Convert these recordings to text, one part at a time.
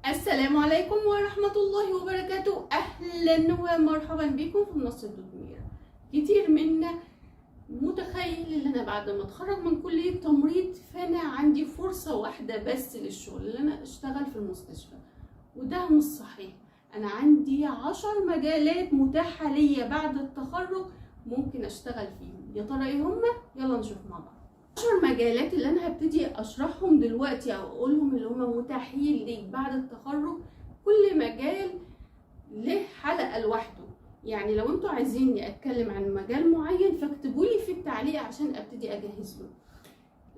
السلام عليكم ورحمة الله وبركاته. أهلا ومرحبا بكم في منصة دودميرا. كتير منا متخيل ان انا بعد ما اتخرج من كلية تمريض فانا عندي فرصة واحدة بس للشغل، اللي انا اشتغل في المستشفى، وده مش صحيح. انا عندي 10 مجالات متاحة ليا بعد التخرج ممكن اشتغل فيهم. يا ترى ايه هما؟ يلا نشوف مع بعض. 10 مجالات اللي انا هبتدي اشرحهم دلوقتي او اقولهم اللي هما متاحين ليك بعد التخرج. كل مجال له حلقة لوحده، يعني لو انتوا عايزيني اتكلم عن مجال معين فاكتبوا لي في التعليق عشان ابتدي اجهز له،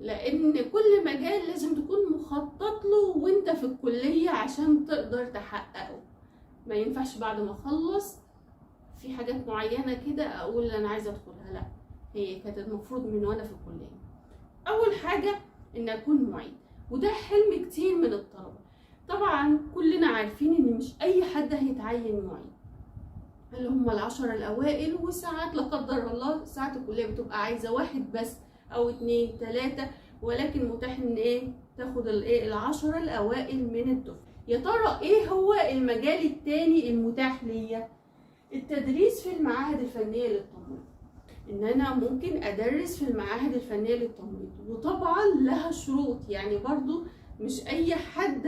لان كل مجال لازم تكون مخطط له وانت في الكلية عشان تقدر تحققه. ما ينفعش بعد ما اخلص في حاجات معينة كده اقول انا عايزة ادخلها، لا، هي كانت المفروض من وانا في الكلية. اول حاجة ان اكون معيد، وده حلم كتير من الطلبة. طبعا كلنا عارفين ان مش اي حد هيتعين معيد، اللي هم ال10 الاوائل، وساعات لا قدر الله ساعات الكليه بتبقى عايزه واحد بس او 2 3، ولكن متاح ان تاخد ال10 الاوائل من الدفعه. يا ترى ايه هو المجال التاني المتاح ليا؟ التدريس في المعاهد الفنيه للتمريض. ان انا ممكن ادرس في المعاهد الفنيه للتمريض، وطبعا لها شروط، يعني برضو مش اي حد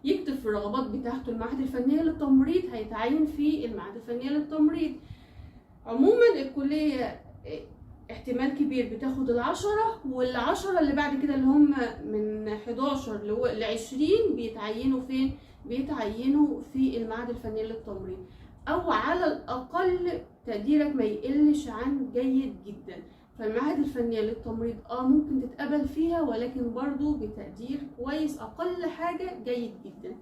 يكتب في الرغبات بتاعته المعهد الفنيه للتمريض هيتعين في المعهد الفنيه للتمريض. عموما الكليه احتمال كبير بتاخد ال10، وال10 اللي بعد كده اللي هم من 11 ل 20 بيتعينوا فين؟ بيتعينوا في المعهد الفنيه للتمريض، او على الاقل تقديرك ما يقلش عن جيد جدا. فالمعاهد الفنيه للتمريض ممكن تتقبل فيها، ولكن برضو بتقدير كويس، اقل حاجه جيد جدا.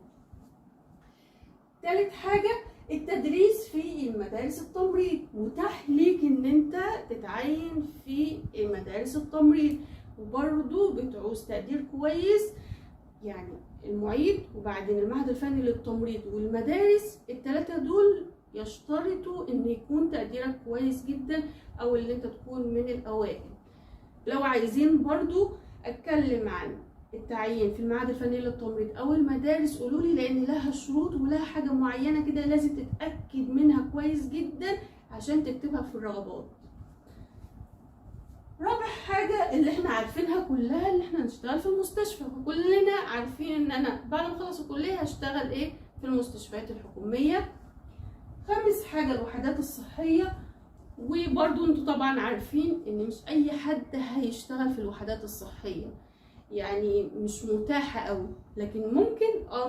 تالت حاجه التدريس في المدارس التمريض. متاح ليك ان انت تتعين في مدارس التمريض، وبرضو بتعوز تقدير كويس. يعني المعيد وبعدين المعهد الفني للتمريض والمدارس، الثلاثه دول يشترطوا ان يكون تقديرك كويس جدا، او اللي انت تكون من الاوائل. لو عايزين برضو اتكلم عن التعيين في المعهد الفني للتمريض او المدارس قولوا لي، لان لها شروط ولها حاجه معينه كده لازم تتاكد منها كويس جدا عشان تكتبها في الرغبات. رابع حاجة اللي احنا عارفينها كلها، اللي احنا نشتغل في المستشفى، وكلنا عارفين ان انا بعد ما اخلص الكلية هشتغل في المستشفيات الحكومية. خامس حاجة الوحدات الصحية، وبرضو انتوا طبعا عارفين ان مش اي حد هيشتغل في الوحدات الصحية، يعني مش متاحة قوي، لكن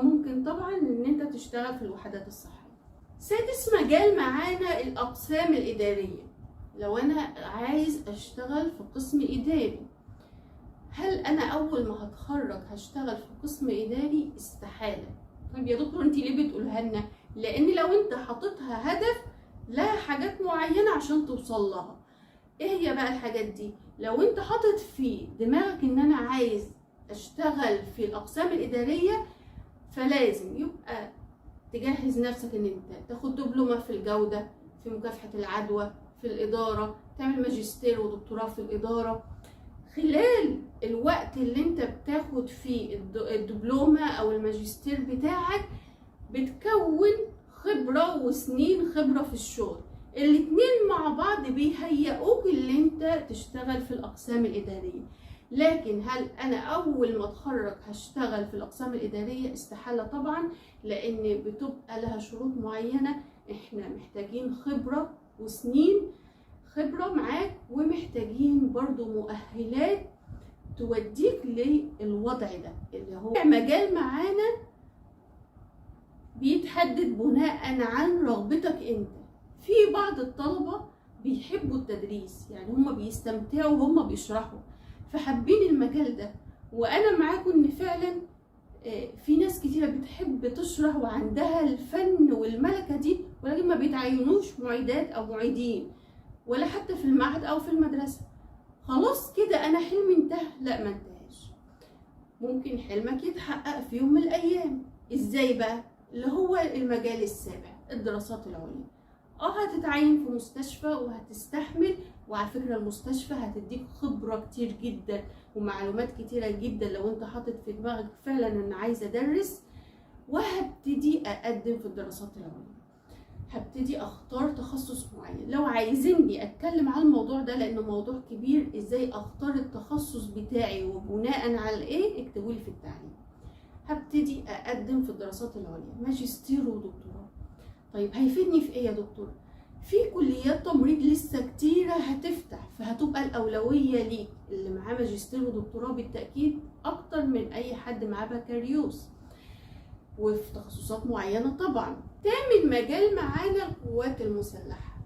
ممكن طبعا ان انت تشتغل في الوحدات الصحية. سادس مجال معانا الاقسام الادارية. لو انا عايز اشتغل في قسم اداري، هل انا اول ما هتخرج هشتغل في قسم اداري؟ استحالة. طيب يا دكتور انت ليه بتقولها لنا؟ لان لو انت حاططها هدف لها حاجات معينة عشان توصل لها. ايه هي بقى الحاجات دي؟ لو انت حاطط في دماغك ان انا عايز اشتغل في الاقسام الادارية، فلازم يبقى تجهز نفسك ان انت تاخد دبلومة في الجودة، في مكافحة العدوى، في الإدارة، تعمل ماجستير ودكتوراه في الإدارة. خلال الوقت اللي انت بتاخد فيه الدبلومة أو الماجستير بتاعك بتكون خبرة وسنين خبرة في الشغل. الاتنين مع بعض بيهيئوك اللي انت تشتغل في الأقسام الإدارية. لكن هل أنا أول ما اتخرج هشتغل في الأقسام الإدارية؟ استحالة طبعا، لأن بتبقى لها شروط معينة. احنا محتاجين خبرة وسنين خبرة معاك، ومحتاجين برضو مؤهلات توديك للوضع ده اللي هو مجال معانا بيتحدد بناء عن رغبتك انت. في بعض الطلبة بيحبوا التدريس، يعني هم بيستمتعوا وهم بيشرحوا فحابين المجال ده، وانا معاكم ان فعلا في ناس كتيرة بتحب تشرح وعندها الفن والملكة دي، ولكن ما بيتعينوش معيدات او معيدين ولا حتى في المعهد او في المدرسة. خلاص كده انا حلمي انتهى؟ لا، ما انتهاش. ممكن حلمك يتحقق في يوم من الايام. ازاي بقى؟ اللي هو المجال السابع، الدراسات العليا. هتتعين في مستشفى وهتستحمل، وعلى فكرة المستشفى هتديك خبرة كتير جدا ومعلومات كتيرة جدا لو انت حاطط في دماغك فعلا ان عايز ادرس. وهبتدي اقدم في الدراسات العليا، هبتدي اختار تخصص معين. لو عايزيني اتكلم عن الموضوع ده لانه موضوع كبير، ازاي اختار التخصص بتاعي وبناء على ايه، اكتبوا لي في التعليق. هبتدي اقدم في الدراسات العليا، ماجستير ودكتوراه. طيب هيفيدني في ايه يا دكتور؟ في كليات تمريض لسه كتيرة هتفتح، فهتبقى الأولوية ليك اللي معاه ماجستير ودكتوراه بالتأكيد أكتر من أي حد معاه بكالوريوس، وفي تخصصات معينة طبعا. تامن مجال معانا القوات المسلحة.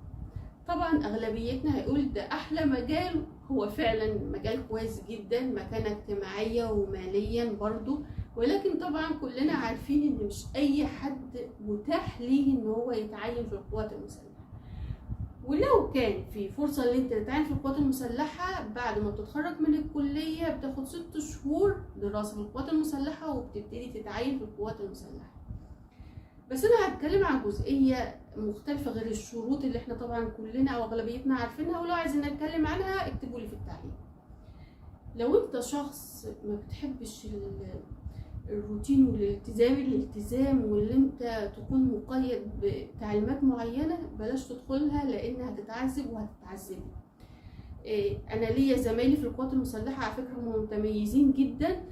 طبعا أغلبيتنا هيقول ده أحلى مجال، هو فعلا مجال كويس جدا، مكانة اجتماعية وماليا برضو، ولكن طبعا كلنا عارفين ان مش اي حد متاح ليه ان هو يتعين في القوات المسلحة. ولو كان في فرصة ان انت تتعين في القوات المسلحة، بعد ما بتتخرج من الكلية بتاخد 6 شهور دراسة في القوات المسلحة وبتبتدي تتعين في القوات المسلحة. بس انا هتكلم عن جزئية مختلفة غير الشروط اللي احنا طبعا كلنا او اغلبيتنا عارفينها، ولو عايزين نتكلم عنها اكتبوا لي في التعليق. لو انت شخص ما بتحبش الروتين والالتزام واللي انت تكون مقيد بتعليمات معينة، بلاش تدخلها لان هتتعذب وهتتعذبي. انا ليا زمايلي في القوات المسلحة على فكرة هم متميزين جدا،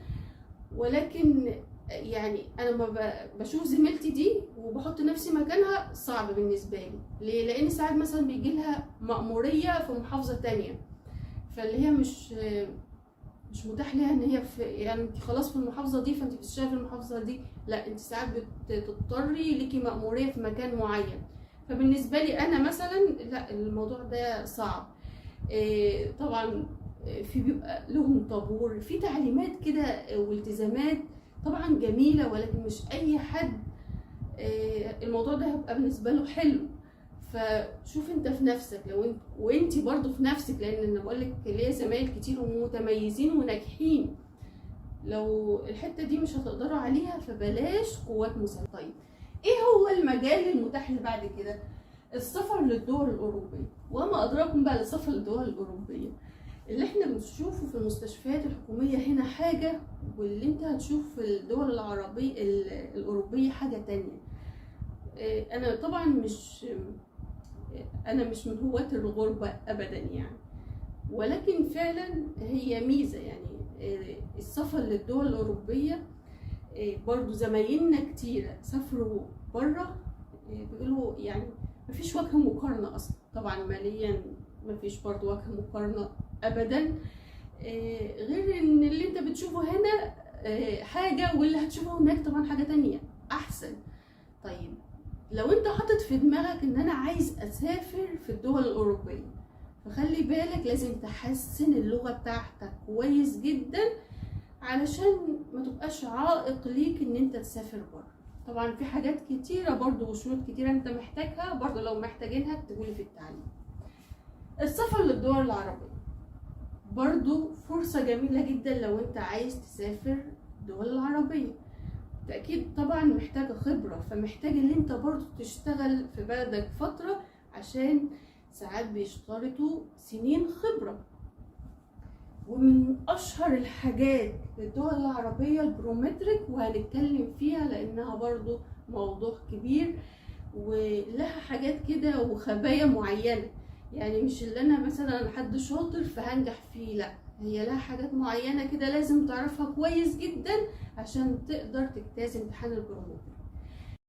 ولكن يعني انا ما بشوف زميلتي دي وبحط نفسي مكانها صعب بالنسبة لي. ليه؟ لان ساعات مثلا بيجي لها مأمورية في محافظة تانية، فاللي هي مش متاح ليها ان هي يعني انت خلاص في المحافظه دي فانت بتشتغلي في المحافظه دي، لا انت ساعات بتضطري ليكي مأموريه في مكان معين. فبالنسبه لي انا مثلا لا، الموضوع ده صعب. طبعا في بيبقى لهم طابور، في تعليمات كده والتزامات طبعا جميله، ولكن مش اي حد الموضوع ده هيبقى بالنسبه له حلو. فشوف انت في نفسك، لو وانت برضو في نفسك، لان انا بقول لك ليا زمايل كتير ومتميزين وناجحين، لو الحته دي مش هتقدروا عليها فبلاش قوات مسلحه. طيب ايه هو المجال المتاح اللي بعد كده؟ السفر للدول الاوروبيه. وما ادراكم بقى السفر للدول الاوروبيه، اللي احنا بنشوفه في المستشفيات الحكوميه هنا حاجه، واللي انت هتشوف في الدول العربيه الاوروبيه حاجه تانية. انا طبعا مش من هواة الغربة ابدا يعني، ولكن فعلا هي ميزة يعني. السفر للدول الاوروبية برضو زمايلنا كتير سافروا بره، بيقولوا يعني مفيش وجه مقارنة اصلا. طبعا ماليا مفيش برضو وجه مقارنة ابدا، غير ان اللي انت بتشوفه هنا حاجة واللي هتشوفه هناك طبعا حاجة تانية احسن. طيب لو انت حاطط في دماغك ان انا عايز اسافر في الدول الاوروبية، فخلي بالك لازم تحسن اللغة بتاعتك كويس جدا علشان ما تبقاش عائق ليك ان انت تسافر بره. طبعا في حاجات كتيرة برضو وشروط كتيرة انت محتاجها، برضو لو محتاجينها اكتبولي في التعليق. السفر للدول العربية برضو فرصة جميلة جدا لو انت عايز تسافر الدول العربية. تأكيد طبعا محتاجة خبرة، فمحتاج ان انت برضو تشتغل في بلدك فترة، عشان ساعات بيشترطوا سنين خبرة. ومن اشهر الحاجات للدول العربية البرومتريك، وهنتكلم فيها لانها برضو موضوع كبير ولها حاجات كده وخبايا معينة. يعني مش اللي انا مثلا حد شاطر فهنجح فيه، لا، هي لها حاجات معينة كده لازم تعرفها كويس جدا عشان تقدر تجتاز امتحان البرومتريك.